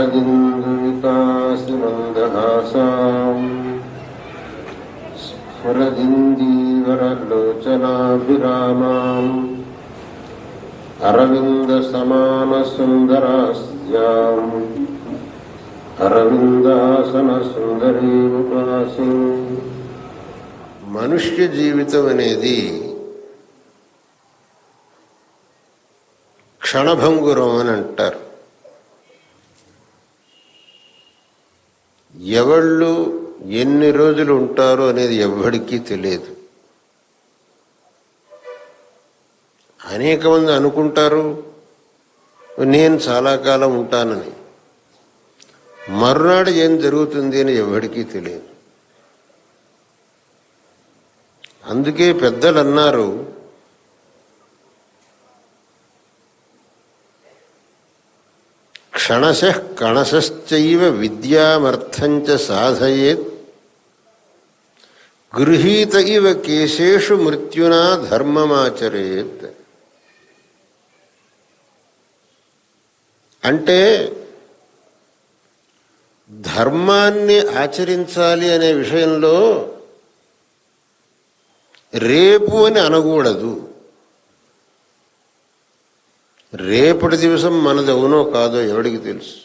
शरदिन्दुविकासिनन्दहासाम् स्फुरदिन्दीवरलोचनाभिरामाम् अरविन्दसमानसुन्दरास्याम् అరవిందాసనసుందరీముపాసి. మనుష్య జీవితం అనేది క్షణభంగురం అని అంటారు. ఎవళ్ళు ఎన్ని రోజులు ఉంటారో అనేది ఎవ్వడికీ తెలియదు. అనేక మంది అనుకుంటారు నేను చాలా కాలం ఉంటానని. మరునాడు ఏం జరుగుతుంది అని ఎవరికీ తెలియదు. అందుకే పెద్దలు అన్నారు, క్షణశః కణశశ్చైవ విద్యామర్థంచ సాధయేత్ గృహీత ఇవ కేశేషు మృత్యునా ధర్మమాచరేత్. అంటే ధర్మాన్ని ఆచరించాలి అనే విషయంలో రేపు అని అనకూడదు. రేపటి దివసం మనది అవునో కాదో ఎవడికి తెలుసు.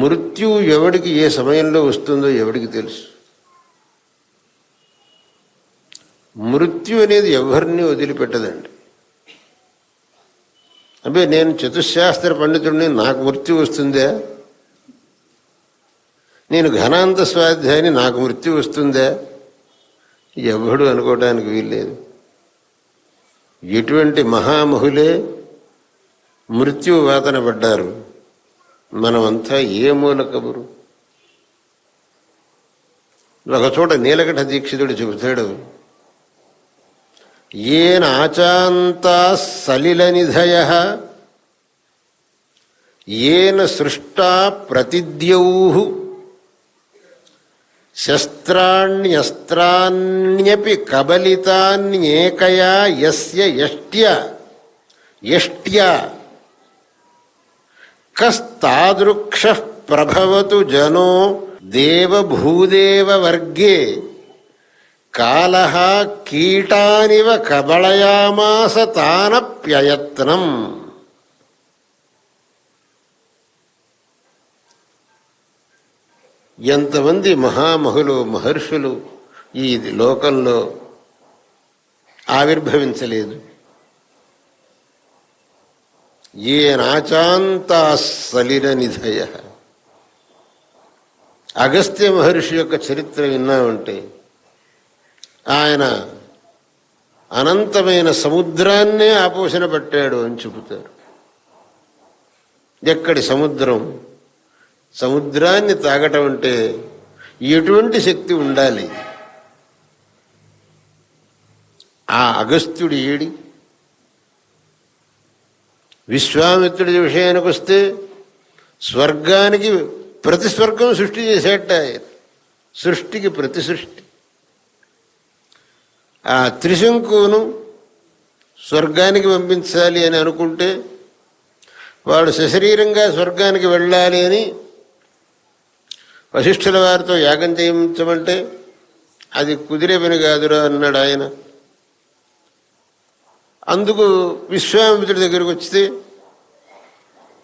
మృత్యువు ఎవడికి ఏ సమయంలో వస్తుందో ఎవడికి తెలుసు. మృత్యు అనేది ఎవరిని వదిలిపెట్టదండి. అబ్బే నేను చతుశాస్త్ర పండితుడిని, నాకు మృత్యు వస్తుందా? నేను ఘనాంత స్వాధ్యాయని, నాకు మృత్యు వస్తుందా? ఎవడు అనుకోవడానికి వీల్లేదు. ఎటువంటి మహామహులే మృత్యు వాతన పడ్డారు. మనమంతా ఏ మూల కబురు. ఒకచోట నీలకంఠ దీక్షితుడు చెబుతాడు, ఏన ఆచాంతా సలిలనిధయః ఏన సృష్టా ప్రతిద్యౌః శస్త్రాణ్యస్త్రాణ్యపి కబలితాన్యేకయా యస్య యష్ట్యా కస్తాదృక్షః ప్రభవతు జనో దేవభూదేవ వర్గే కాలః కీటానివ కబళయామాస తానప్యయత్నం. ఎంతమంది మహామహులు మహర్షులు ఈ లోకంలో ఆవిర్భవించలేదు. ఏ నాచాంతా సలిలనిధయ. అగస్త్య మహర్షి యొక్క చరిత్ర విన్నామంటే ఆయన అనంతమైన సముద్రాన్నే ఆపోషణ పట్టాడు అని చెబుతారు. ఎక్కడి సముద్రం? సముద్రాన్ని తాగటం అంటే ఎటువంటి శక్తి ఉండాలి? ఆ అగస్త్యుడి ఏడి. విశ్వామిత్రుడి విషయానికి వస్తే స్వర్గానికి ప్రతి స్వర్గం సృష్టి చేసేట. సృష్టికి ప్రతి సృష్టి. ఆ త్రిశంకును స్వర్గానికి పంపించాలి అని అనుకుంటే వాడు సశరీరంగా స్వర్గానికి వెళ్ళాలి అని వశిష్ఠుల వారితో యాగం చేయించమంటే అది కుదిరే పని కాదురా అన్నాడు ఆయన. అందుకు విశ్వామిత్రుడి దగ్గరికి వస్తే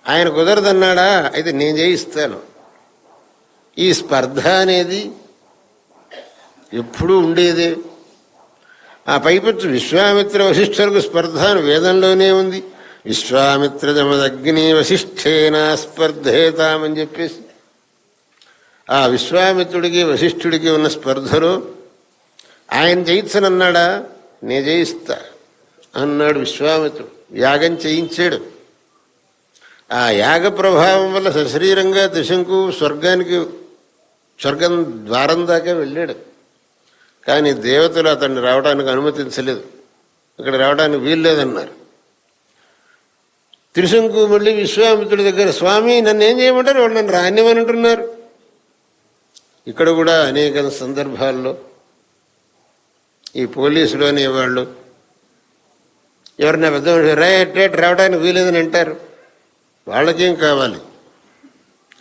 ఆయన కుదరదన్నాడా, అయితే నేను చేయిస్తాను. ఈ స్పర్ధ అనేది ఎప్పుడూ ఉండేదే. ఆ పైపెచ్చు విశ్వామిత్ర వశిష్ఠులకు స్పర్ధ వేదంలోనే ఉంది. విశ్వామిత్ర జమదగ్ని వశిష్ఠేనా స్పర్ధేతామని చెప్పేసి ఆ విశ్వామిత్రుడికి వశిష్ఠుడికి ఉన్న స్పర్ధలో ఆయన చేయించనన్నాడా, నే చేయిస్తా అన్నాడు విశ్వామిత్రుడు. యాగం చేయించాడు. ఆ యాగ ప్రభావం వల్ల సశరీరంగా త్రిశంకు స్వర్గం ద్వారం దాకా వెళ్ళాడు. కానీ దేవతలు అతన్ని రావడానికి అనుమతించలేదు. ఇక్కడ రావడానికి వీల్లేదన్నారు. త్రిశంకు మళ్ళీ విశ్వామిత్రుడి దగ్గర, స్వామి నన్ను ఏం చేయమంటారు, వాళ్ళు నన్ను రానివ్వని అంటున్నారు. ఇక్కడ కూడా అనేక సందర్భాల్లో ఈ పోలీసులు అనేవాళ్ళు ఎవరన్నా పెద్ద రైట్ రావడానికి వీలేదని అంటారు. వాళ్ళకేం కావాలి?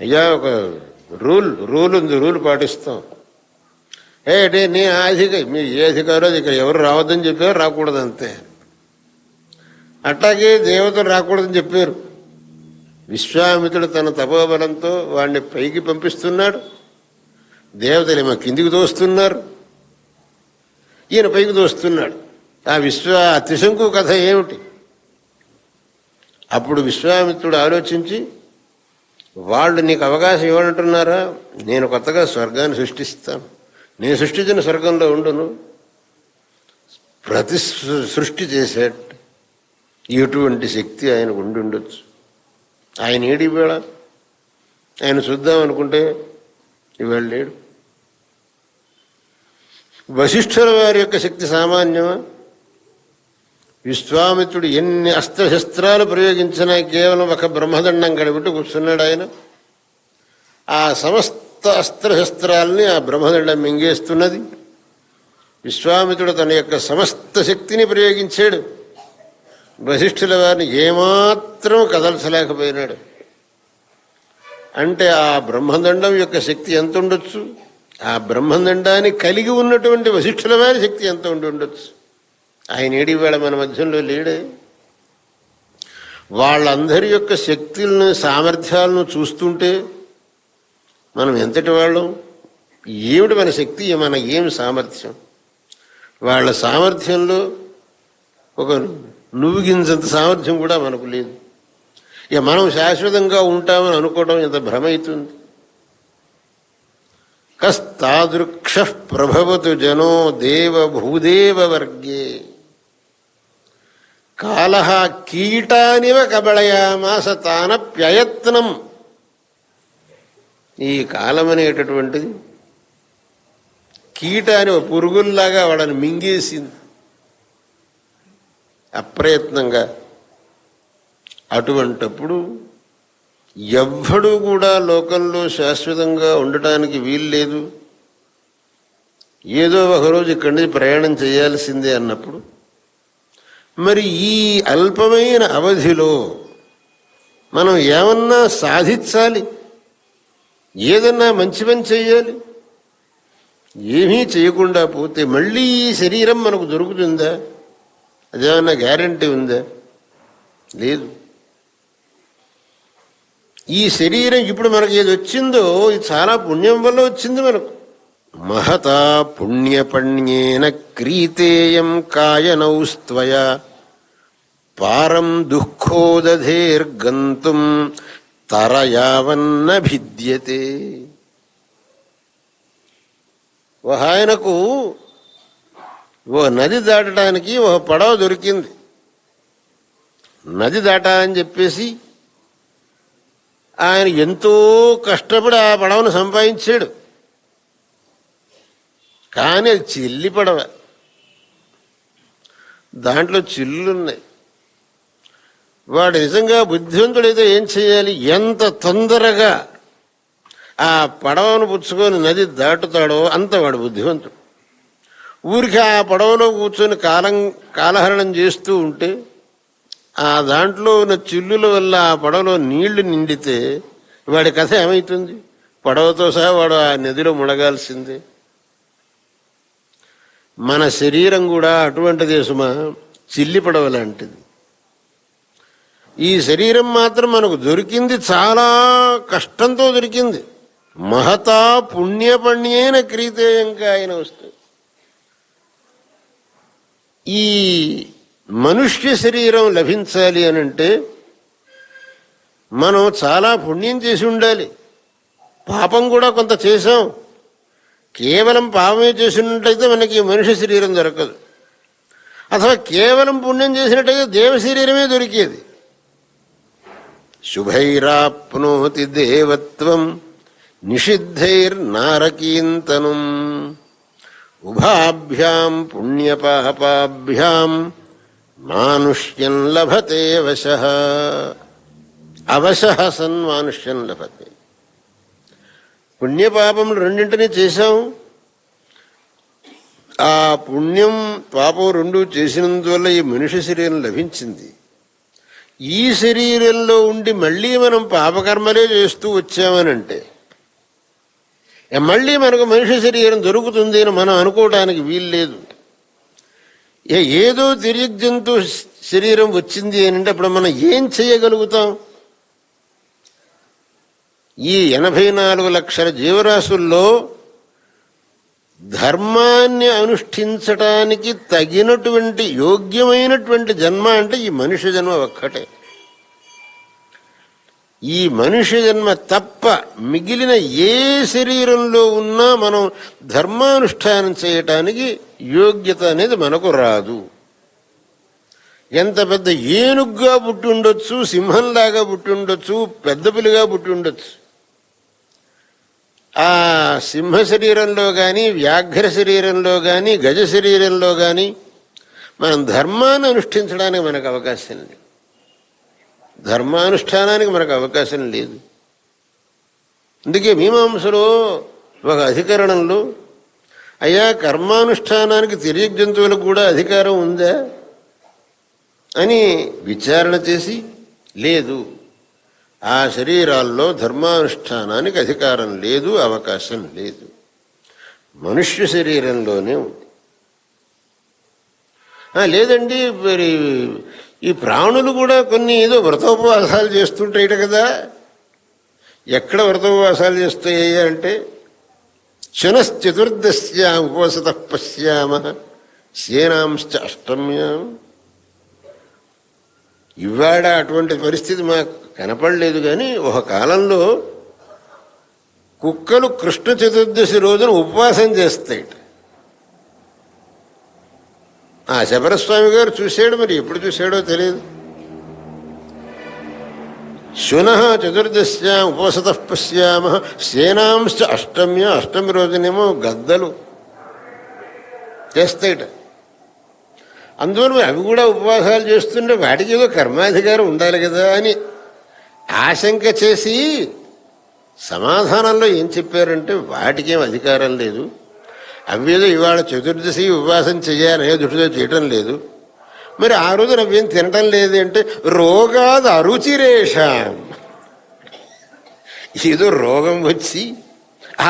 అయ్యా ఒక రూల్ ఉంది, రూల్ పాటిస్తాం. అంటే నీ మీ ఏ అధికారో అది ఇక్కడ ఎవరు రావద్దని చెప్పారు, రాకూడదు అంతే. అట్లాగే దేవతలు రాకూడదని చెప్పారు. విశ్వామిత్రుడు తన తపోబలంతో వాడిని పైకి పంపిస్తున్నాడు, దేవతలు ఏమో కిందికి తోస్తున్నారు, ఈయన పైకి తోస్తున్నాడు. ఆ త్రిశంకు కథ ఏమిటి? అప్పుడు విశ్వామిత్రుడు ఆలోచించి, వాళ్ళు నీకు అవకాశం ఇవ్వనంటున్నారా, నేను కొత్తగా స్వర్గాన్ని సృష్టిస్తాను, నేను సృష్టించిన స్వర్గంలో ఉండును, ప్రతి సృష్టి చేసేట ఇటువంటి శక్తి ఆయనకు ఉండి ఉండొచ్చు. ఆయన ఏడు ఇవాళ, ఆయన చూద్దాం అనుకుంటే ఇవాళ లేడు. వశిష్ఠుల వారి యొక్క శక్తి సామాన్యమా? విశ్వామిత్రుడు ఎన్ని అస్త్రశస్త్రాలు ప్రయోగించినా కేవలం ఒక బ్రహ్మదండం గడిపెట్టి కూర్చున్నాడు ఆయన. ఆ సమస్త అస్త్రశస్త్రాలని ఆ బ్రహ్మదండం మింగేస్తున్నది. విశ్వామిత్రుడు తన యొక్క సమస్త శక్తిని ప్రయోగించాడు, వశిష్ఠుల వారిని ఏమాత్రం కదల్చలేకపోయినాడు. అంటే ఆ బ్రహ్మదండం యొక్క శక్తి ఎంత ఉండొచ్చు, ఆ బ్రహ్మదండాన్ని కలిగి ఉన్నటువంటి వశిష్ఠుల వారి శక్తి ఎంత ఉండి ఉండొచ్చు. ఆయన ఏడి వేళ మన మధ్యంలో లేడే. వాళ్ళందరి యొక్క శక్తులను సామర్థ్యాలను చూస్తుంటే మనం ఎంతటి వాళ్ళం, ఏమిటి మన శక్తి, మన ఏమి సామర్థ్యం. వాళ్ళ సామర్థ్యంలో ఒక నువ్వు గింజంత సామర్థ్యం కూడా మనకు లేదు. ఇక మనం శాశ్వతంగా ఉంటామని అనుకోవడం ఎంత భ్రమ అవుతుంది. కస్తాదృక్ష ప్రభవతు జనో దేవ భూదేవ వర్గే కాలః కీటానివ కబళయామాస తానప్యయత్నం. ఈ కాలం అనేటటువంటిది కీటాని పురుగుల్లాగా వాడని మింగేసింది అప్రయత్నంగా. అటువంటప్పుడు ఎవ్వడూ కూడా లోకంలో శాశ్వతంగా ఉండటానికి వీల్లేదు. ఏదో ఒకరోజు ఇక్కడి నుంచి ప్రయాణం చేయాల్సిందే అన్నప్పుడు మరి ఈ అల్పమైన అవధిలో మనం ఏమన్నా సాధించాలి, ఏదన్నా మంచి పని చేయాలి. ఏమీ చేయకుండా పోతే మళ్ళీ ఈ శరీరం మనకు దొరుకుతుందా? అదేమన్నా గ్యారంటీ ఉందా? లేదు. ఈ శరీరం ఇప్పుడు మనకు ఏది వచ్చిందో ఇది చాలా పుణ్యం వల్ల వచ్చింది మనకు. మహతా పుణ్యపణ్యేన క్రీతేయం కాయనౌస్త్వయా పారం దుఃఖోదధేర్గంతుం తరయావన్న భిద్యతే. ఆయనకు ఓ నది దాటడానికి ఒక పడవ దొరికింది. నది దాటాలని చెప్పేసి ఆయన ఎంతో కష్టపడి ఆ పడవను సంపాదించాడు. కానీ అది చిల్లి పడవ, దాంట్లో చిల్లున్నాయి. వాడు నిజంగా బుద్ధివంతుడైతే ఏం చేయాలి, ఎంత తొందరగా ఆ పడవను పుచ్చుకొని నది దాటుతాడో అంత వాడు బుద్ధివంతుడు. ఊరికి ఆ పడవలో కూర్చొని కాలహరణం చేస్తూ ఉంటే ఆ దాంట్లో ఉన్న చిల్లుల వల్ల ఆ పడవలో నీళ్లు నిండితే వాడి కథ ఏమవుతుంది? పడవతో సహా వాడు ఆ నదిలో మునగాల్సిందే. మన శరీరం కూడా అటువంటిదే సుమా, చిల్లి పడవ లాంటిది. ఈ శరీరం మాత్రం మనకు దొరికింది చాలా కష్టంతో దొరికింది. మహతా పుణ్యపణ్యేన క్రీతేయంగా ఆయన వస్తుంది. ఈ మనుష్య శరీరం లభించాలి అనంటే మనం చాలా పుణ్యం చేసి ఉండాలి. పాపం కూడా కొంత చేశాం. కేవలం పాపమే చేసినట్టయితే మనకి మనుష్య శరీరం దొరకదు. అథవా కేవలం పుణ్యం చేసినట్టయితే దేవ శరీరమే దొరికేది. శుభైరాప్నోతి దేవత్వం నిషిద్ధైర్నారకీంతనం ఉభాభ్యాం పుణ్యపాపాభ్యాం మానుష్యం లభతే వశః. అవశః సన్ మానుష్యం లభతే. పుణ్యపాపములు రెండింటినీ చేశాం. ఆ పుణ్యం పాపం రెండు చేసినందువల్ల ఈ మనుష్య శరీరం లభించింది. ఈ శరీరంలో ఉండి మళ్ళీ మనం పాపకర్మలే చేస్తూ వచ్చామనంటే మళ్ళీ మనకు మనిషి శరీరం దొరుకుతుంది అని మనం అనుకోవడానికి వీల్లేదు. ఏదో తిరిగి జంతు శరీరం వచ్చింది అని అంటే అప్పుడు మనం ఏం చేయగలుగుతాం? ఈ 84 లక్షల జీవరాశుల్లో ధర్మాన్ని అనుష్ఠించటానికి తగినటువంటి యోగ్యమైనటువంటి జన్మ అంటే ఈ మనుష్య జన్మ ఒక్కటే. ఈ మనుష్య జన్మ తప్ప మిగిలిన ఏ శరీరంలో ఉన్నా మనం ధర్మానుష్ఠానం చేయటానికి యోగ్యత అనేది మనకు రాదు. ఎంత పెద్ద ఏనుగ్గా పుట్టి ఉండొచ్చు, సింహంలాగా పుట్టి ఉండొచ్చు, పెద్ద పులిగా పుట్టి ఉండొచ్చు. ఆ సింహ శరీరంలో కానీ, వ్యాఘ్ర శరీరంలో కానీ, గజ శరీరంలో కానీ మనం ధర్మాన్ని అనుష్ఠించడానికి మనకు అవకాశం లేదు. ధర్మానుష్ఠానానికి మనకు అవకాశం లేదు. అందుకే మీమాంసలో ఒక అధికరణంలో అయ్యా కర్మానుష్ఠానానికి తిరిగి జంతువులకు కూడా అధికారం ఉందా అని విచారణ చేసి లేదు, ఆ శరీరాల్లో ధర్మానుష్ఠానానికి అధికారం లేదు, అవకాశం లేదు. మనుష్య శరీరంలోనే ఉంది. లేదండి మరి ఈ ప్రాణులు కూడా కొన్ని ఏదో వ్రతోపవాసాలు చేస్తుంటాయిట కదా. ఎక్కడ వ్రతోపవాసాలు చేస్తాయి అంటే శనశ్చతుర్దశ్యాం ఉపవసత పశ్యామ శేనాంశ్చ అష్టమ్యాం. ఇవాడ అటువంటి పరిస్థితి మాకు కనపడలేదు, కానీ ఒక కాలంలో కుక్కలు కృష్ణ చతుర్దశి రోజున ఉపవాసం చేస్తాయి. శబరస్వామి గారు చూశాడు, మరి ఎప్పుడు చూశాడో తెలియదు. శునః చతుర్దశ్యాం ఉపవసత పశ్యామ శేనాంశ్చ అష్టమ్య. అష్టమి రోజునేమో గద్దలు చేస్తాయిట. అందువల్ల అవి కూడా ఉపవాసాలు చేస్తుంటే వాటికి ఏదో కర్మాధికారం ఉండాలి కదా అని ఆశంక చేసి సమాధానంలో ఏం చెప్పారంటే వాటికేం అధికారం లేదు, అవేదో ఇవాళ చతుర్దశి ఉపవాసం చెయ్యాలనే దృష్టితో చేయటం లేదు. మరి ఆ రోజు అవేం తినటం లేదు అంటే రోగాది అరుచిరేషాం. ఏదో రోగం వచ్చి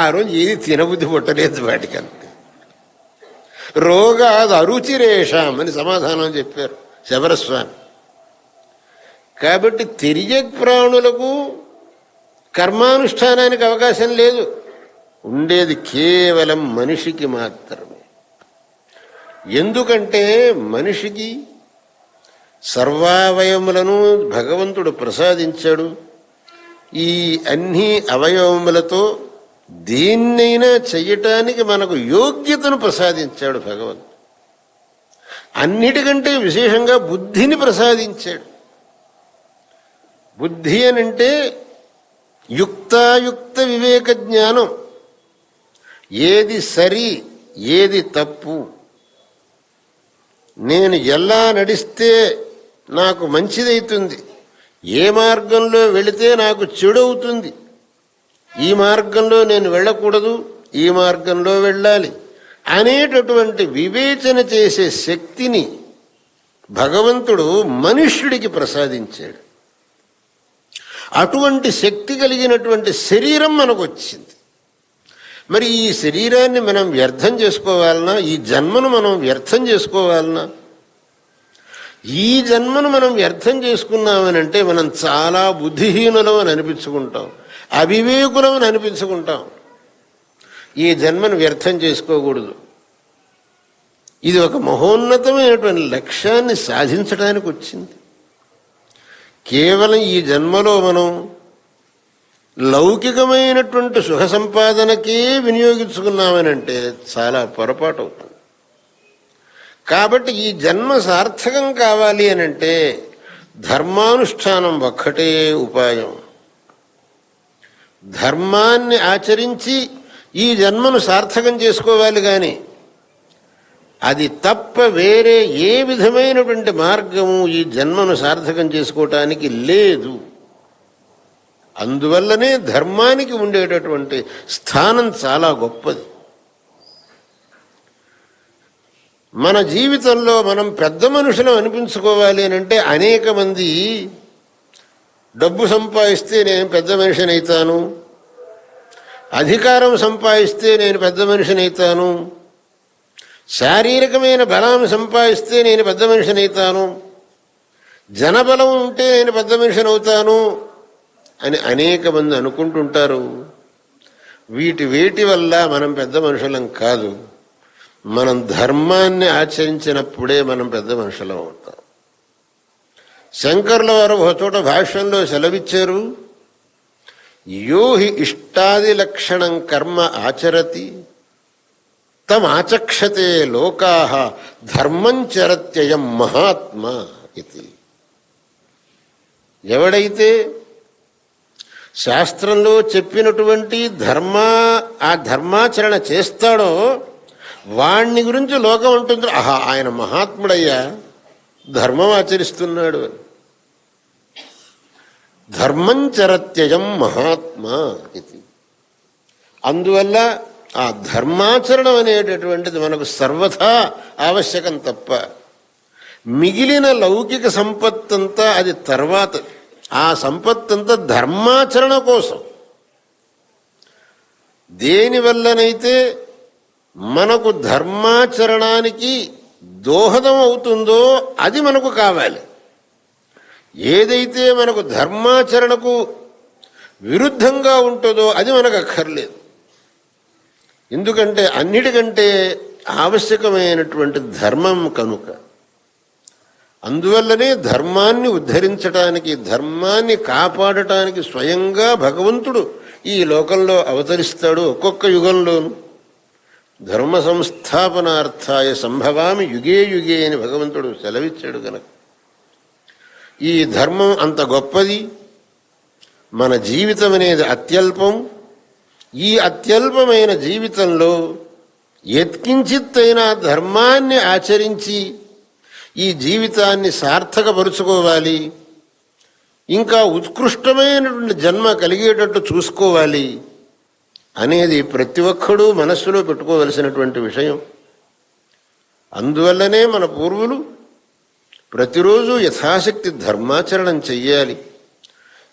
ఆ రోజు ఏది తినబుద్ధి పుట్టలేదు వాటికి, అంతే. రోగాది అరుచిరేషాం అని సమాధానం చెప్పారు శబరస్వామి. కాబట్టి తిరియక్ ప్రాణులకు కర్మానుష్ఠానానికి అవకాశం లేదు, ఉండేది కేవలం మనిషికి మాత్రమే. ఎందుకంటే మనిషికి సర్వావయములను భగవంతుడు ప్రసాదించాడు. ఈ అన్ని అవయవములతో దేన్నైనా చెయ్యటానికి మనకు యోగ్యతను ప్రసాదించాడు భగవంతుడు. అన్నిటికంటే విశేషంగా బుద్ధిని ప్రసాదించాడు. బుద్ధి అనంటే యుక్తాయుక్త వివేక జ్ఞానం. ఏది సరి, ఏది తప్పు, నేను ఎలా నడిస్తే నాకు మంచిదవుతుంది, ఏ మార్గంలో వెళితే నాకు చెడు అవుతుంది, ఈ మార్గంలో నేను వెళ్ళకూడదు, ఈ మార్గంలో వెళ్ళాలి అనేటటువంటి వివేచన చేసే శక్తిని భగవంతుడు మనుష్యుడికి ప్రసాదించాడు. అటువంటి శక్తి కలిగినటువంటి శరీరం మనకు వచ్చింది. మరి ఈ శరీరాన్ని మనం వ్యర్థం చేసుకోవాలన్నా, ఈ జన్మను మనం వ్యర్థం చేసుకోవాలన్నా, ఈ జన్మను మనం వ్యర్థం చేసుకున్నామనంటే మనం చాలా బుద్ధిహీనులం అని అనిపించుకుంటాం, అవివేకులం అని అనిపించుకుంటాం. ఈ జన్మను వ్యర్థం చేసుకోకూడదు. ఇది ఒక మహోన్నతమైనటువంటి లక్ష్యాన్ని సాధించడానికి వచ్చింది. కేవలం ఈ జన్మలో మనం లౌకికమైనటువంటి సుఖ సంపాదనకే వినియోగించుకున్నామనంటే చాలా పొరపాటు అవుతుంది. కాబట్టి ఈ జన్మ సార్థకం కావాలి అనంటే ధర్మానుష్ఠానం ఒక్కటే ఉపాయం. ధర్మాన్ని ఆచరించి ఈ జన్మను సార్థకం చేసుకోవాలి, కానీ అది తప్ప వేరే ఏ విధమైనటువంటి మార్గము ఈ జన్మను సార్థకం చేసుకోవటానికి లేదు. అందువల్లనే ధర్మానికి ఉండేటటువంటి స్థానం చాలా గొప్పది. మన జీవితంలో మనం పెద్ద మనుషులు అనిపించుకోవాలి అని అంటే అనేక మంది డబ్బు సంపాదిస్తే నేను పెద్ద మనిషిని అవుతాను, అధికారం సంపాదిస్తే నేను పెద్ద మనిషిని అవుతాను, శారీరకమైన బలం సంపాదిస్తే నేను పెద్ద మనిషిని అవుతాను, జనబలం ఉంటే నేను పెద్ద మనిషిని అవుతాను అని అనేక మంది అనుకుంటుంటారు. వేటి వల్ల మనం పెద్ద మనుషులం కాదు. మనం ధర్మాన్ని ఆచరించినప్పుడే మనం పెద్ద మనుషులం అవుతాం. శంకరుల వారు ఒక చోట భాష్యంలో సెలవిచ్చారు, యో హి ఇష్టాది లక్షణం కర్మ ఆచరతి తమాచక్షతే లోకాః ధర్మం చరత్యయం మహాత్మా ఇది. ఎవడైతే శాస్త్రంలో చెప్పినటువంటి ఆ ధర్మాచరణ చేస్తాడో వాణ్ణి గురించి లోకం ఉంటుంది, ఆహా ఆయన మహాత్ముడయ్యా, ధర్మం ఆచరిస్తున్నాడు అని. ధర్మం చరత్యయం మహాత్మా ఇది. అందువల్ల ఆ ధర్మాచరణం అనేటటువంటిది మనకు సర్వథా ఆవశ్యకం తప్ప మిగిలిన లౌకిక సంపత్తంతా అది తర్వాత. ఆ సంపత్తంతా ధర్మాచరణ కోసం. దేనివల్లనైతే మనకు ధర్మాచరణానికి దోహదం అవుతుందో అది మనకు కావాలి. ఏదైతే మనకు ధర్మాచరణకు విరుద్ధంగా ఉంటుందో అది మనకు అక్కర్లేదు. ఎందుకంటే అన్నిటికంటే ఆవశ్యకమైనటువంటి ధర్మం కనుక. అందువల్లనే ధర్మాన్ని ఉద్ధరించడానికి, ధర్మాన్ని కాపాడటానికి స్వయంగా భగవంతుడు ఈ లోకంలో అవతరిస్తాడు. ఒక్కొక్క యుగంలోనూ ధర్మ సంస్థాపనార్థాయ సంభవామి యుగే యుగే అని భగవంతుడు సెలవిచ్చాడు కనుక ఈ ధర్మం అంత గొప్పది. మన జీవితం అనేది అత్యల్పం. ఈ అత్యల్పమైన జీవితంలో యత్కించిత్తైనా ధర్మాన్ని ఆచరించి ఈ జీవితాన్ని సార్థకపరుచుకోవాలి, ఇంకా ఉత్కృష్టమైనటువంటి జన్మ కలిగేటట్టు చూసుకోవాలి అనేది ప్రతి ఒక్కడూ మనస్సులో పెట్టుకోవలసినటువంటి విషయం. అందువల్లనే మన పూర్వులు ప్రతిరోజు యథాశక్తి ధర్మాచరణం చెయ్యాలి.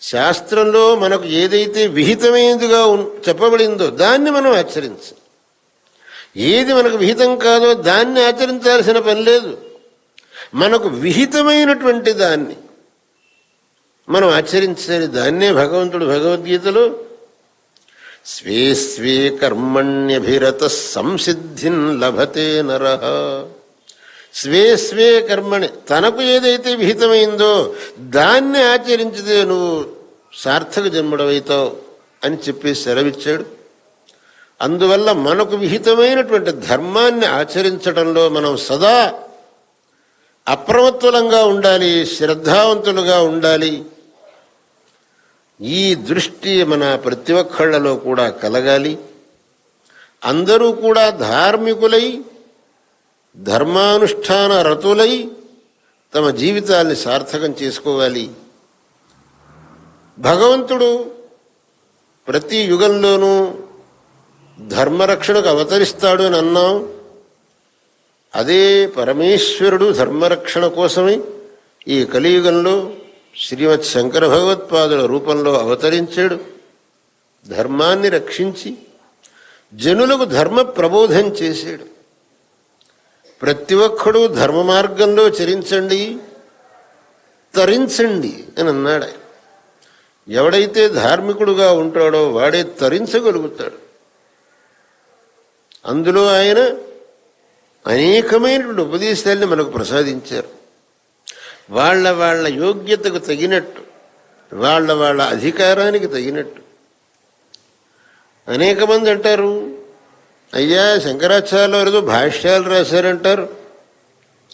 శాస్త్రంలో మనకు ఏదైతే విహితమైనదిగా చెప్పబడిందో దాన్ని మనం ఆచరించాలి. ఏది మనకు విహితం కాదో దాన్ని ఆచరించాల్సిన పని లేదు. మనకు విహితమైనటువంటి దాన్ని మనం ఆచరించాలి. దాన్నే భగవంతుడు భగవద్గీతలో స్వే స్వే కర్మణ్యభిరత సంసిద్ధిం లభతే నరః. స్వే స్వే కర్మణి, తనకు ఏదైతే విహితమైందో దాన్ని ఆచరించితే నువ్వు సార్థక జన్ముడవైతావు అని చెప్పి సెలవిచ్చాడు. అందువల్ల మనకు విహితమైనటువంటి ధర్మాన్ని ఆచరించడంలో మనం సదా అప్రమత్తులంగా ఉండాలి, శ్రద్ధావంతులుగా ఉండాలి. ఈ దృష్టి మన ప్రతి ఒక్కళ్లలో కూడా కలగాలి. అందరూ కూడా ధార్మికులై ధర్మానుష్ఠాన రతులై తమ జీవితాన్ని సార్థకం చేసుకోవాలి. భగవంతుడు ప్రతి యుగంలోనూ ధర్మరక్షణకు అవతరిస్తాడు అని అన్నాం. అదే పరమేశ్వరుడు ధర్మరక్షణ కోసమే ఈ కలియుగంలో శ్రీమత్ శంకర భగవత్పాదుల రూపంలో అవతరించాడు. ధర్మాన్ని రక్షించి జనులకు ధర్మ ప్రబోధం చేశాడు. ప్రతి ఒక్కడూ ధర్మ మార్గంలో చరించండి, తరించండి అని అన్నాడు. ఎవడైతే ధార్మికుడుగా ఉంటాడో వాడే తరించగలుగుతాడు. అందులో ఆయన అనేకమైనటువంటి ఉపదేశాలని మనకు ప్రసాదించారు. వాళ్ళ వాళ్ళ యోగ్యతకు తగినట్టు, వాళ్ళ అధికారానికి తగినట్టు. అనేక మంది అంటారు, అయ్యా శంకరాచార్యులు వారు భాష్యాలు రాశారంటారు,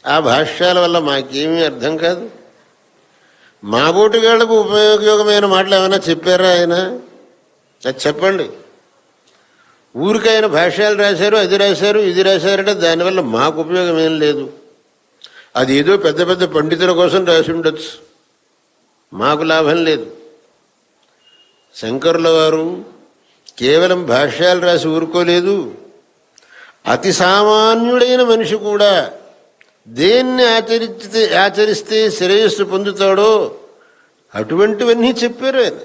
ఆ భాష్యాల వల్ల మాకేమీ అర్థం కాదు. మా బోటిగాళ్లకు ఉపయోగమైన మాటలు ఏమైనా చెప్పారా ఆయన? అది చెప్పండి. ఊరికైన భాష్యాలు రాశారు, అది రాశారు, ఇది రాశారంటే దానివల్ల మాకు ఉపయోగం ఏం లేదు. అది ఏదో పెద్ద పెద్ద పండితుల కోసం రాసి ఉండొచ్చు, మాకు లాభం లేదు. శంకరుల వారు కేవలం భాష్యాలు రాసి ఊరుకోలేదు. అతి సామాన్యుడైన మనిషి కూడా దేన్ని ఆచరిస్తే శ్రేయస్సు పొందుతాడో అటువంటివన్నీ చెప్పారు ఆయన.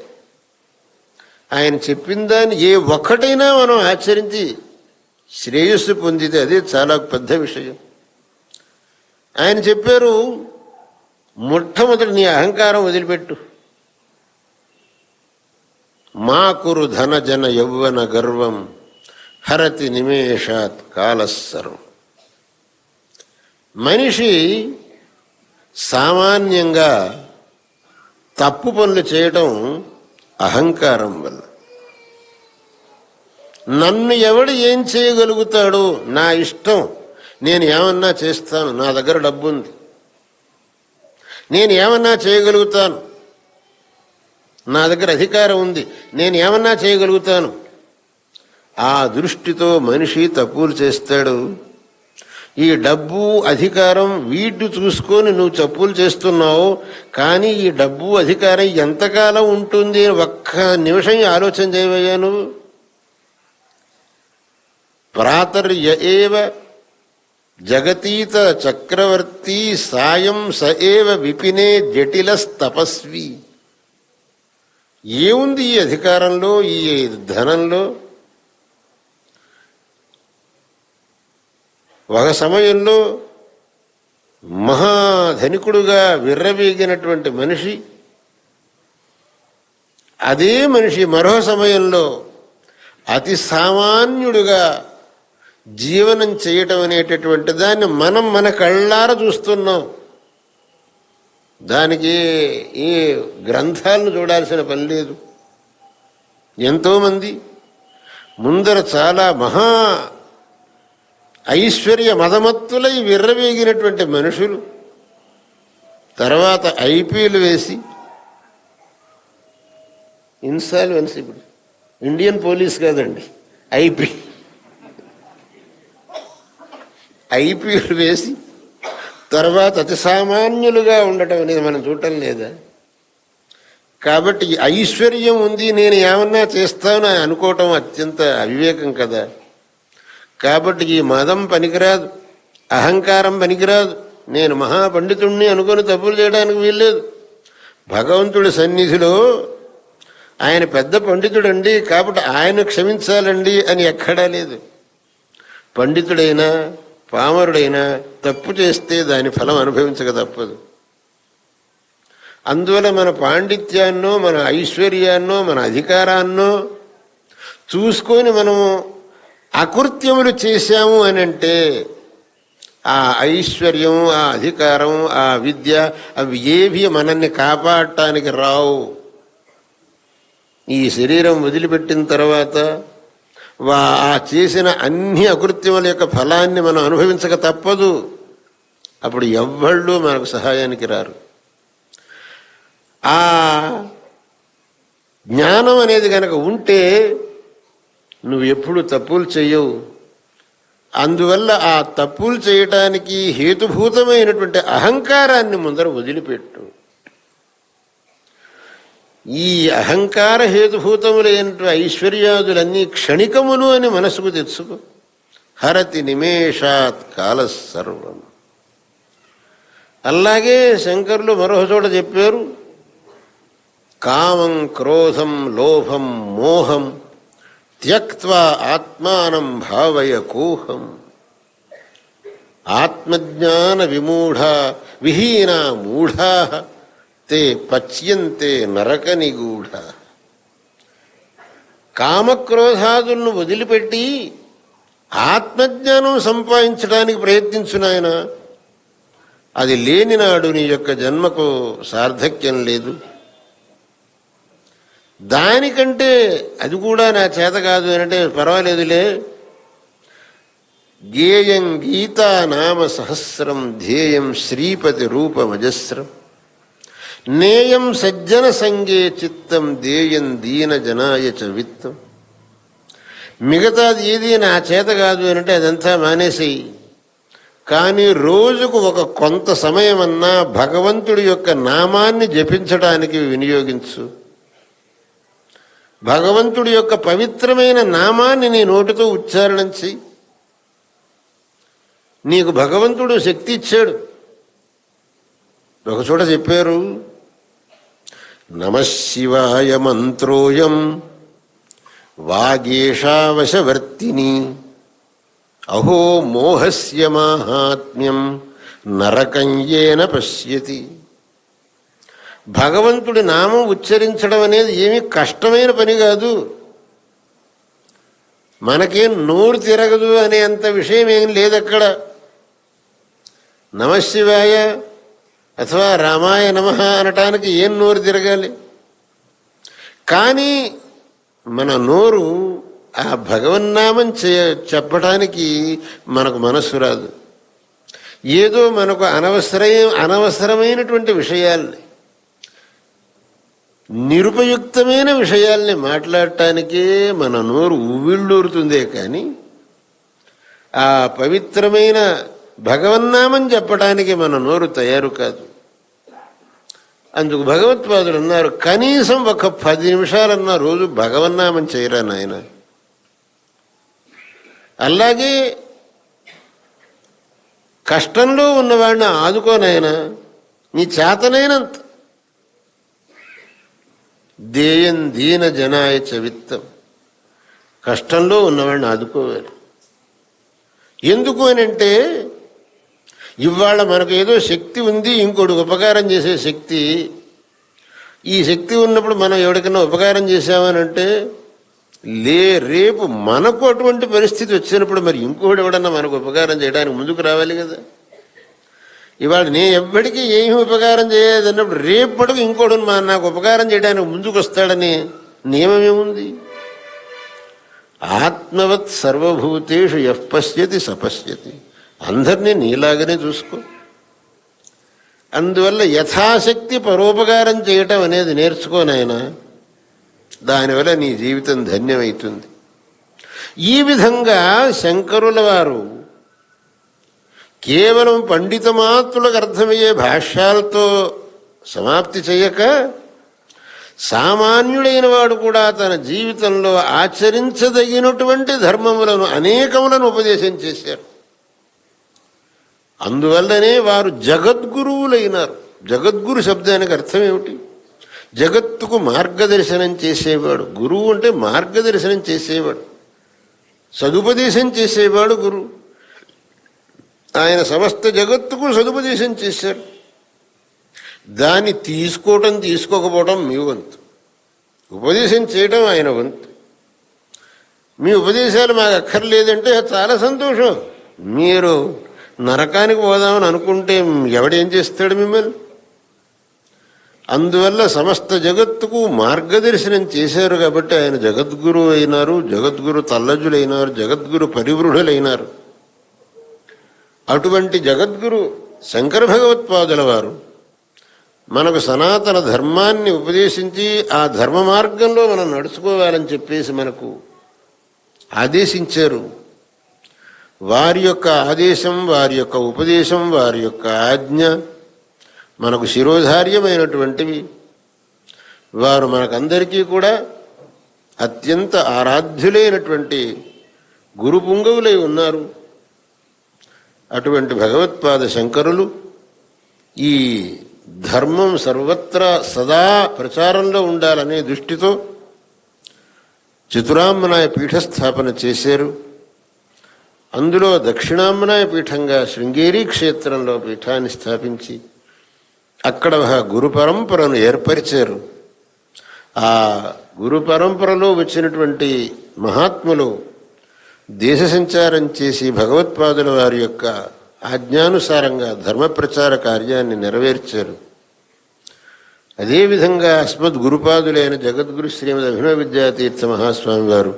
ఆయన చెప్పిన దాన్ని ఏ ఒక్కటైనా మనం ఆచరించి శ్రేయస్సు పొందితే అదే చాలా పెద్ద విషయం. ఆయన చెప్పారు, మొట్టమొదటి నీ అహంకారం వదిలిపెట్టు. మా కురు ధన జన యౌవన గర్వం హరతి నిమేషాత్ కాలస్సర్వం. మనిషి సామాన్యంగా తప్పు పనులు చేయటం అహంకారం వల్ల. నన్ను ఎవడు ఏం చేయగలుగుతాడు, నా ఇష్టం, నేను ఏమన్నా చేస్తాను, నా దగ్గర డబ్బు ఉంది, నేను ఏమన్నా చేయగలుగుతాను, నా దగ్గర అధికారం ఉంది, నేను ఏమన్నా చేయగలుగుతాను. ఆ దృష్టితో మనిషి తప్పులు చేస్తాడు. ఈ డబ్బు అధికారం వీటి చూసుకొని నువ్వు తప్పులు చేస్తున్నావు. కానీ ఈ డబ్బు అధికారం ఎంతకాలం ఉంటుంది, ఒక్క నిమిషం ఆలోచన చేయవయ్యా నువ్వు. ప్రాతర్య ఏవ జగతీత చక్రవర్తి సాయం స ఏవ విపినే జటిలస్తపస్వి. ఏముంది ఈ అధికారంలో, ఈ ధనంలో? ఒక సమయంలో మహాధనికుడుగా విర్రవీగినటువంటి మనిషి, అదే మనిషి మరో సమయంలో అతి సామాన్యుడుగా జీవనం చేయటం అనేటటువంటి దాన్ని మనం మన కళ్ళారా చూస్తున్నాం. దానికి ఏ గ్రంథాలను చూడాల్సిన పని లేదు. ఎంతోమంది ముందర చాలా మహా ఐశ్వర్య మదమత్తులై విర్రవీగినటువంటి మనుషులు తర్వాత ఐపీఎల్ వేసి ఇన్సాల్వెన్సీ, ఇప్పుడు ఇండియన్ పోలీస్ కాదండి, ఐపీఎల్ వేసి తర్వాత అతి సామాన్యులుగా ఉండటం అనేది మనం చూడటం లేదా? కాబట్టి ఐశ్వర్యం ఉంది, నేను ఏమన్నా చేస్తాను అని అనుకోవటం అత్యంత అవివేకం కదా. కాబట్టి ఈ మదం పనికిరాదు, అహంకారం పనికిరాదు. నేను మహాపండితుణ్ణి అనుకొని తప్పులు చేయడానికి వీల్లేదు. భగవంతుడి సన్నిధిలో ఆయన పెద్ద పండితుడండి కాబట్టి ఆయన క్షమించాలండి అని ఎక్కడా లేదు. పండితుడైనా పామరుడైనా తప్పు చేస్తే దాని ఫలం అనుభవించక తప్పదు. అందువల్ల మన పాండిత్యాన్నో, మన ఐశ్వర్యాన్నో, మన అధికారాన్నో చూసుకొని మనము అకృత్యములు చేశాము అని అంటే ఆ ఐశ్వర్యం, ఆ అధికారం, ఆ విద్య అవి ఏవి మనల్ని కాపాడటానికి రావు. ఈ శరీరం వదిలిపెట్టిన తర్వాత ఆ చేసిన అన్ని అకృత్యముల యొక్క ఫలాన్ని మనం అనుభవించక తప్పదు. అప్పుడు ఎవ్వళ్ళు మనకు సహాయానికి రారు. ఆ జ్ఞానం అనేది కనుక ఉంటే నువ్వు ఎప్పుడు తప్పులు చెయ్యవు. అందువల్ల ఆ తప్పులు చేయటానికి హేతుభూతమైనటువంటి అహంకారాన్ని ముందర వదిలిపెట్టు. ఈ అహంకార హేతుభూతములైనటువంటి ఐశ్వర్యాదులన్నీ క్షణికములు అని మనసుకు తెచ్చుకో. హరతి నిమేషాత్ కాలసర్వం. అలాగే శంకరులు మరో చోట చెప్పారు, కామం క్రోధం లోభం మోహం త్యక్త్వా ఆత్మానం భావయ కూహం. ఆత్మజ్ఞాన విమూఢా విహీనా మూఢా తే పచ్యంతే నరక నిగూఢ. కామక్రోధాదులను వదిలిపెట్టి ఆత్మజ్ఞానం సంపాదించడానికి ప్రయత్నించు నాయన. అది లేని నాడు నీ యొక్క జన్మకు సార్థక్యం లేదు. దానికంటే అది కూడా నా చేత కాదు అంటే పర్వాలేదులే. గేయం గీతా నామ సహస్రం ధ్యేయం శ్రీపతి రూపమజస్రం నేయం సజ్జన సంగే చిత్తం దేయం దీన జనాయ చ విత్తం. మిగతాది ఏది నా చేత కాదు అంటే అదంతా మానేసేయి. కానీ రోజుకు ఒక కొంత సమయమన్నా భగవంతుడి యొక్క నామాన్ని జపించడానికి వినియోగించు. భగవంతుడి యొక్క పవిత్రమైన నామాన్ని నీ నోటితో ఉచ్చారణం చెయ్యి. నీకు భగవంతుడు శక్తి ఇచ్చాడు. ఒకచోట చెప్పారు, నమఃశివాయ మంత్రోయం వాగేషావశవర్తిని అహో మోహస్య మాహాత్మ్యం నరకం యేన పశ్యతి. భగవంతుడి నామం ఉచ్చరించడం అనేది ఏమీ కష్టమైన పని కాదు. మనకేం నోరు తిరగదు అనేంత విషయం ఏం లేదు అక్కడ. నమఃశివాయ అథవా రామాయ నమః అనటానికి ఏం నోరు తిరగాలి? కానీ మన నోరు ఆ భగవన్నామం చెప్పటానికి మనకు మనస్సు రాదు. ఏదో మనకు అనవసరమైనటువంటి విషయాల్ని, నిరుపయుక్తమైన విషయాల్ని మాట్లాడటానికే మన నోరు ఉవ్విళ్ళూరుతుందే కానీ ఆ పవిత్రమైన భగవన్నామం చెప్పడానికి మన నోరు తయారు కాదు. అందుకు భగవత్పాదులు అన్నారు, కనీసం ఒక 10 నిమిషాలన్నా రోజు భగవన్నామం చేయరా నాయన. అలాగే కష్టంలో ఉన్నవాడిని ఆదుకోనాయనా, నీ చేతనైనంత. దేయం దీన జనాయ చవిత్తం, కష్టంలో ఉన్నవాడిని ఆదుకోవాలి. ఎందుకు అని అంటే, ఇవాళ మనకు ఏదో శక్తి ఉంది, ఇంకోటి ఉపకారం చేసే శక్తి. ఈ శక్తి ఉన్నప్పుడు మనం ఎవరికైనా ఉపకారం చేశామనంటే రేపు మనకు అటువంటి పరిస్థితి వచ్చినప్పుడు మరి ఇంకోటి ఎవడన్నా మనకు ఉపకారం చేయడానికి ముందుకు రావాలి కదా. ఇవాళ నేను ఎవ్వడికి ఏమి ఉపకారం చేయలేదన్నప్పుడు రేపటికి ఇంకోటి నాకు ఉపకారం చేయడానికి ముందుకు వస్తాడని నియమం ఏముంది? ఆత్మవత్ సర్వభూతేషు యః పశ్యతి సపశ్యతి. అందరినీ నీలాగనే చూసుకో. అందువల్ల యథాశక్తి పరోపకారం చేయటం అనేది నేర్చుకోనాయన. దానివల్ల నీ జీవితం ధన్యమవుతుంది. ఈ విధంగా శంకరుల వారు కేవలం పండిత మాత్రులకు అర్థమయ్యే భాష్యాలతో సమాప్తి చేయక, సామాన్యుడైన వాడు కూడా తన జీవితంలో ఆచరించదగినటువంటి ధర్మములను అనేకములను ఉపదేశం చేశారు. అందువల్లనే వారు జగద్గురువులైనారు. జగద్గురు శబ్దానికి అర్థం ఏమిటి? జగత్తుకు మార్గదర్శనం చేసేవాడు. గురువు అంటే మార్గదర్శనం చేసేవాడు, సదుపదేశం చేసేవాడు గురువు. ఆయన సమస్త జగత్తుకు సదుపదేశం చేశారు. దాన్ని తీసుకోకపోవడం మీ వంతు, ఉపదేశం చేయడం ఆయన వంతు. మీ ఉపదేశాలు మాకు అక్కర్లేదంటే చాలా సంతోషం. మీరు నరకానికి పోదామని అనుకుంటే ఎవడేం చేస్తాడు మిమ్మల్ని? అందువల్ల సమస్త జగత్తుకు మార్గదర్శనం చేశారు కాబట్టి ఆయన జగద్గురు అయినారు, జగద్గురు తల్లజులైనారు, జగద్గురు పరివృఢులైనారు. అటువంటి జగద్గురు శంకర భగవత్పాదుల వారు మనకు సనాతన ధర్మాన్ని ఉపదేశించి ఆ ధర్మ మార్గంలో మనం నడుచుకోవాలని చెప్పేసి మనకు ఆదేశించారు. వారి యొక్క ఆదేశం, వారి యొక్క ఉపదేశం, వారి యొక్క ఆజ్ఞ మనకు శిరోధార్యమైనటువంటివి. వారు మనకందరికీ కూడా అత్యంత ఆరాధ్యులైనటువంటి గురు పుంగవులై ఉన్నారు. అటువంటి భగవత్పాద శంకరులు ఈ ధర్మం సర్వత్రా సదా ప్రచారంలో ఉండాలనే దృష్టితో చతురామ్మనాయ పీఠస్థాపన చేశారు. అందులో దక్షిణామ్మనాయ పీఠంగా శృంగేరి క్షేత్రంలో పీఠాన్ని స్థాపించి అక్కడ గురు పరంపరను ఏర్పరిచారు. ఆ గురు పరంపరలో వచ్చినటువంటి మహాత్ములు దేశ సంచారం చేసి భగవత్పాదుల వారి యొక్క ఆజ్ఞానుసారంగా ధర్మ ప్రచార కార్యాన్ని నెరవేర్చారు. అదేవిధంగా అస్మద్ గురుపాదులైన జగద్గురు శ్రీమద్ అభినవ విద్యాతీర్థ మహాస్వామి వారు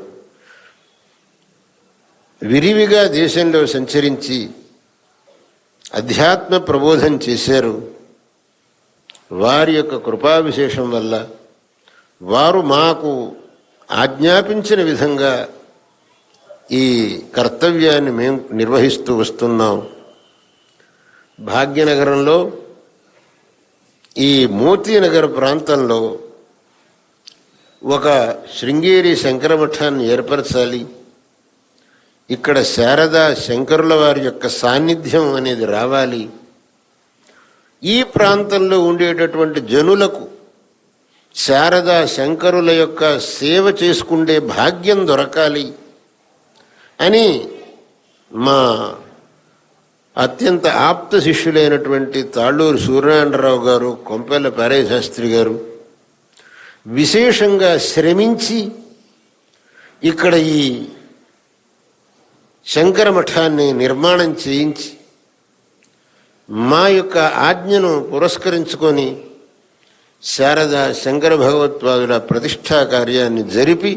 విరివిగా దేశంలో సంచరించి అధ్యాత్మ ప్రబోధం చేశారు. వారి యొక్క కృపా విశేషం వల్ల వారు మాకు ఆజ్ఞాపించిన విధంగా ఈ కర్తవ్యాన్ని మేము నిర్వహిస్తూ వస్తున్నాం. భాగ్యనగరంలో ఈ మోతీనగర్ ప్రాంతంలో ఒక శృంగేరి శంకరమఠాన్ని ఏర్పరచాలి. ఇక్కడ శారదా శంకరుల వారి యొక్క సాన్నిధ్యం అనేది రావాలి. ఈ ప్రాంతంలో ఉండేటటువంటి జనులకు శారదా శంకరుల యొక్క సేవ చేసుకుండే భాగ్యం దొరకాలి అని మా అత్యంత ఆప్త శిష్యులైనటువంటి తాళ్ళూరు సూర్యనారాయణరావు గారు, కొంపెల్ల పేరయ్య శాస్త్రి గారు విశేషంగా శ్రమించి ఇక్కడ ఈ శంకర మఠాన్ని నిర్మాణం చేయించి మా యొక్క ఆజ్ఞను పురస్కరించుకొని శారదా శంకర భగవత్పాదుల ప్రతిష్ఠా కార్యాన్ని జరిపి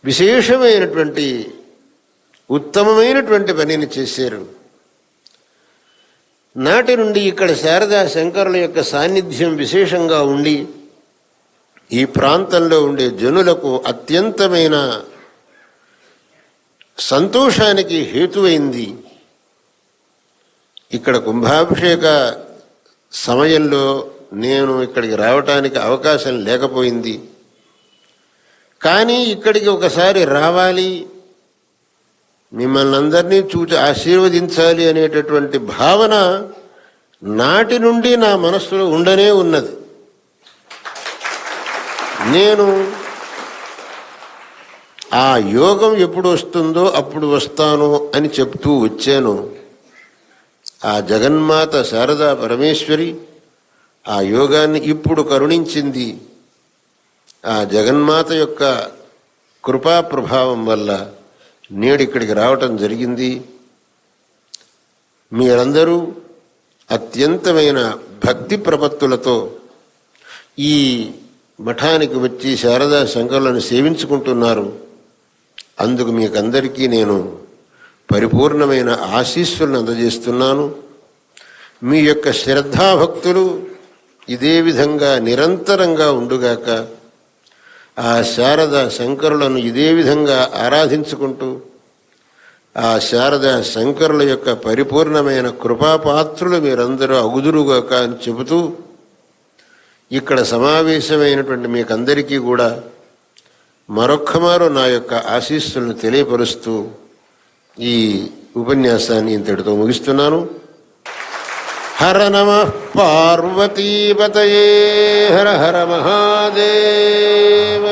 విశేషమైనటువంటి ఉత్తమమైనటువంటి పనిని చేశారు. నాటి నుండి ఇక్కడ శారదా శంకరుల యొక్క సాన్నిధ్యం విశేషంగా ఉండి ఈ ప్రాంతంలో ఉండే జనులకు అత్యంతమైన సంతోషానికి హేతువైంది. ఇక్కడ కుంభాభిషేక సమయంలో నేను ఇక్కడికి రావటానికి అవకాశం లేకపోయింది. కానీ ఇక్కడికి ఒకసారి రావాలి, మిమ్మల్ని అందరినీ చూచి ఆశీర్వదించాలి అనేటటువంటి భావన నాటి నుండి నా మనస్సులో ఉండనే ఉన్నది. నేను ఆ యోగం ఎప్పుడు వస్తుందో అప్పుడు వస్తాను అని చెప్తూ వచ్చాను. ఆ జగన్మాత శారదా పరమేశ్వరి ఆ యోగాన్ని ఇప్పుడు కరుణించింది. ఆ జగన్మాత యొక్క కృపా ప్రభావం వల్ల నేడు ఇక్కడికి రావటం జరిగింది. మీరందరూ అత్యంతమైన భక్తి ప్రపత్తులతో ఈ మఠానికి వచ్చి శారదా శంకరులను సేవించుకుంటున్నారు. అందుకు మీకందరికీ నేను పరిపూర్ణమైన ఆశీస్సులను అందజేస్తున్నాను. మీ యొక్క శ్రద్ధాభక్తులు ఇదే విధంగా నిరంతరంగా ఉండుగాక. ఆ శారదా శంకరులను ఇదే విధంగా ఆరాధించుకుంటూ ఆ శారదా శంకరుల యొక్క పరిపూర్ణమైన కృపాపాత్రులు మీరందరూ అగుదురుగాక అని చెబుతూ ఇక్కడ సమావేశమైనటువంటి మీకందరికీ కూడా మరొక్కమారు నా యొక్క ఆశీస్సులను తెలియపరుస్తూ ఈ ఉపన్యాసాన్ని ఇంతటితో ముగిస్తున్నాను. హర నమః పార్వతీపతయే హర హర మహాదేవ.